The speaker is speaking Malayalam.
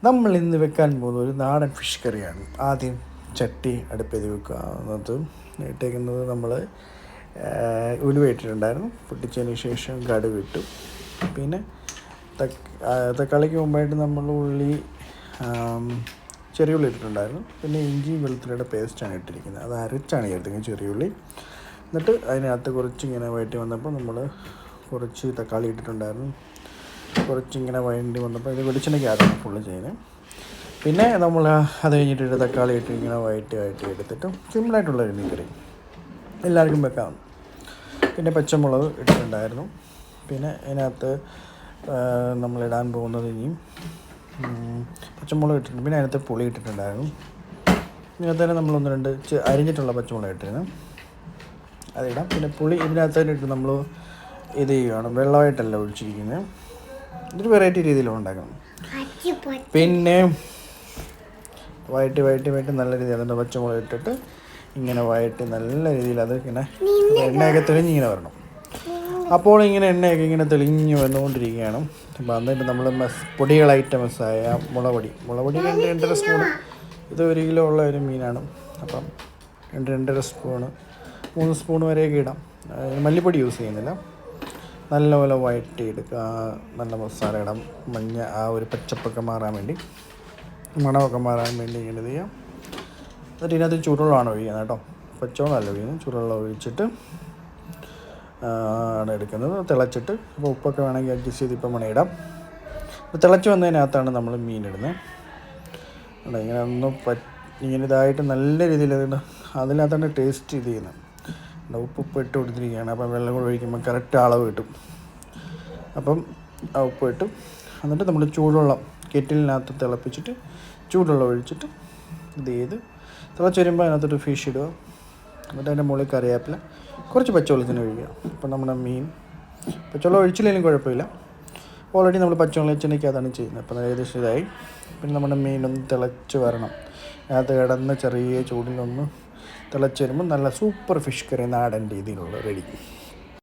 നമ്മൾ ഇന്ന് വെക്കാൻ പോകുന്ന ഒരു നാടൻ ഫിഷ് കറിയാണ്. ആദ്യം ചട്ടി അടുപ്പേത് വെക്കുക. അതിനകത്ത് ഇട്ടേക്കുന്നത് നമ്മൾ ഉലുവ ഇട്ടിട്ടുണ്ടായിരുന്നു. പൊട്ടിച്ചതിന് ശേഷം കടുക് ഇട്ടു. പിന്നെ തക്കാളിക്ക് മുമ്പായിട്ട് നമ്മൾ ഉള്ളി, ചെറിയുള്ളി ഇട്ടിട്ടുണ്ടായിരുന്നു. പിന്നെ ഇഞ്ചി വെളുത്തുള്ളിയുടെ പേസ്റ്റാണ് ഇട്ടിരിക്കുന്നത്. അത് അരച്ചാണ് ചേർത്തിരിക്കുന്നത് ചെറിയുള്ളി. എന്നിട്ട് അതിനകത്ത് കുറച്ചിങ്ങനെ വഴറ്റി വന്നപ്പോൾ നമ്മൾ കുറച്ച് തക്കാളി ഇട്ടിട്ടുണ്ടായിരുന്നു. കുറച്ചിങ്ങനെ വഴണ്ടി വന്നപ്പോൾ ഇത് വെളിച്ചെണ്ണയ്ക്കകത്താണ് ഫുള്ള് ചെയ്യുന്നത്. പിന്നെ നമ്മൾ അത് കഴിഞ്ഞിട്ട് തക്കാളി ഇട്ട് ഇങ്ങനെ വഴറ്റി എടുത്തിട്ട് സിമ്പിളായിട്ടുള്ളൊരു മീൻ കറി എല്ലാവർക്കും വെക്കാം. പിന്നെ പച്ചമുളക് ഇട്ടിട്ടുണ്ടായിരുന്നു. പിന്നെ അതിനകത്ത് നമ്മളിടാൻ പോകുന്നത് ഇനിയും പച്ചമുളക് ഇട്ടിട്ടുണ്ട്. പിന്നെ അതിനകത്ത് പുളി ഇട്ടിട്ടുണ്ടായിരുന്നു. ഇതിനകത്ത് തന്നെ നമ്മൾ ഒന്ന് രണ്ട് അരിഞ്ഞിട്ടുള്ള പച്ചമുളക് ഇട്ടിരുന്നു, അതിടാം. പിന്നെ പുളി ഇതിനകത്ത് തന്നെ ഇട്ട് നമ്മൾ ഇത് ചെയ്യുകയാണ്, വെള്ളമായിട്ടല്ല ഒഴിച്ചിരിക്കുന്നത്. ഇതൊരു വെറൈറ്റി രീതിയിലാണ് ഉണ്ടാക്കണം. പിന്നെ വഴറ്റി നല്ല രീതിയിൽ അതിൻ്റെ പച്ചമുളക് ഇട്ടിട്ട് ഇങ്ങനെ വഴറ്റി നല്ല രീതിയിൽ അത് ഇങ്ങനെ എണ്ണയൊക്കെ തെളിഞ്ഞിങ്ങനെ വരണം. അപ്പോൾ ഇങ്ങനെ എണ്ണയൊക്കെ ഇങ്ങനെ തെളിഞ്ഞ് വന്നുകൊണ്ടിരിക്കുകയാണ്. അപ്പോൾ എന്നിട്ട് നമ്മൾ പൊടികൾ ഐറ്റംസായ മുളക് പൊടി 2-2.5 സ്പൂൺ. ഇത് 1 കിലോ ഉള്ള ഒരു മീനാണ്. അപ്പം 2-2.5 സ്പൂണ് 3 സ്പൂൺ വരെയൊക്കെ ഇടാം. മല്ലിപ്പൊടി യൂസ് ചെയ്യുന്നില്ല. നല്ലപോലെ വഴറ്റിയെടുക്കുക. നല്ല മസാല ഇടാം. മഞ്ഞ ആ ഒരു പച്ചപ്പൊക്കെ മാറാൻ വേണ്ടി, മണമൊക്കെ മാറാൻ വേണ്ടി ഇങ്ങനെ ചെയ്യാം. എന്നിട്ട് ഇതിനകത്ത് ചൂടുവെള്ളമാണ് ഒഴിക്കുന്നത് കേട്ടോ, പച്ചവെള്ളമല്ല ഒഴിക്കുന്നത്. ചൂടുവെള്ളം ഒഴിച്ചിട്ട് ആണ് എടുക്കുന്നത്. തിളച്ചിട്ട് ഇപ്പോൾ ഉപ്പൊക്കെ വേണമെങ്കിൽ അഡ്ജസ്റ്റ് ചെയ്ത് ഇപ്പം വേണമെങ്കിൽ ഇടാം. തിളച്ച് വന്നതിനകത്താണ് നമ്മൾ മീനിടുന്നത്. ഇങ്ങനെ ഒന്ന് ഇങ്ങനെ ഇതായിട്ട് നല്ല രീതിയിൽ അതിനകത്താണ് ടേസ്റ്റ് ഇത് ചെയ്യുന്നത്. ഉപ്പ് ഇട്ട് കൊടുത്തിരിക്കുകയാണ്. അപ്പം വെള്ളം കൂടെ ഒഴിക്കുമ്പോൾ കറക്റ്റ് അളവ് കിട്ടും. അപ്പം ആ ഉപ്പ് ഇട്ടു. എന്നിട്ട് നമ്മൾ ചൂടുവെള്ളം കെറ്റിലിനകത്ത് തിളപ്പിച്ചിട്ട് ചൂടുവെള്ളം ഒഴിച്ചിട്ട് ഇത് ചെയ്ത് തിളച്ച് വരുമ്പോൾ അതിനകത്തൊരു ഫിഷ് ഇടുക. എന്നിട്ട് അതിൻ്റെ മുകളിൽ കറിവേപ്പില കുറച്ച് പച്ചവെള്ളത്തിന് ഒഴിക്കുക. അപ്പം നമ്മുടെ മീൻ പച്ചവെള്ളം ഒഴിച്ചില്ലെങ്കിലും കുഴപ്പമില്ല. ഓൾറെഡി നമ്മൾ പച്ചവെള്ളം വെച്ചെണ്ണയ്ക്കകത്താണ് ചെയ്യുന്നത്. അപ്പം ഏകദേശം ഇതായി. പിന്നെ നമ്മുടെ മീനൊന്ന് തിളച്ച് വരണം. അതിനകത്ത് കിടന്ന് ചെറിയ ചൂടിലൊന്ന് തിളച്ച് വരുമ്പോൾ നല്ല സൂപ്പർ ഫിഷ് കറി നാടൻ രീതിയിലുള്ള റെഡി.